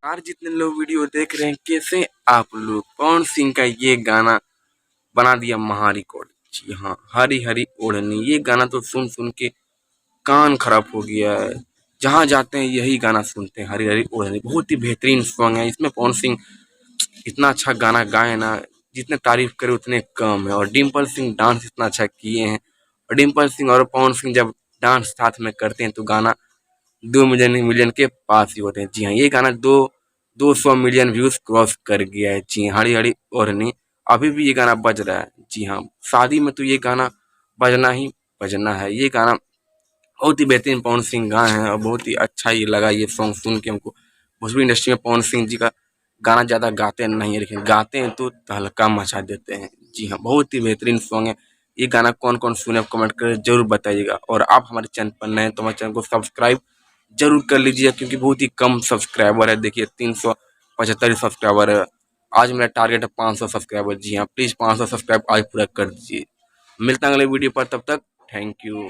यार जितने लोग वीडियो देख रहे हैं कैसे आप लोग पवन सिंह का ये गाना बना दिया महा रिकॉर्ड। जी हाँ, हरी हरी ओढ़नी ये गाना तो सुन सुन के कान खराब हो गया है। जहाँ जाते हैं यही गाना सुनते हैं, हरी हरी ओढ़नी। बहुत ही बेहतरीन सॉन्ग है। इसमें पवन सिंह इतना अच्छा गाना गाए ना, जितने तारीफ करे उतने कम है। और डिम्पल सिंह डांस इतना अच्छा किए हैं। और डिम्पल सिंह और पवन सिंह जब डांस साथ में करते हैं तो गाना 2 मिलियन मिलियन के पास ही होते हैं। जी हाँ, ये गाना 200 मिलियन व्यूज क्रॉस कर गया है। जी हाँ, हरी हरी ओढ़नी अभी भी ये गाना बज रहा है। जी हाँ, शादी में तो ये गाना बजना ही बजना है। ये गाना बहुत ही बेहतरीन पवन सिंह गाए हैं और बहुत ही अच्छा ये लगा ये सॉन्ग सुन के हमको। भोजपुरी इंडस्ट्री में पवन सिंह जी का गाना ज़्यादा गाते नहीं है, लेकिन गाते हैं तो तहलका मचा देते हैं। जी हाँ, बहुत ही बेहतरीन सॉन्ग है। ये गाना कौन कौन सुने आप कमेंट कर जरूर बताइएगा। और आप हमारे चैनल पर नए हैं तो हमारे चैनल को सब्सक्राइब जरूर कर लीजिए, क्योंकि बहुत ही कम सब्सक्राइबर है। देखिए 375 सब्सक्राइबर है। आज मेरा टारगेट है 500 सब्सक्राइबर। जी हाँ, प्लीज़ 500 सब्सक्राइब आज पूरा कर दीजिए। मिलता है अगले वीडियो पर, तब तक थैंक यू।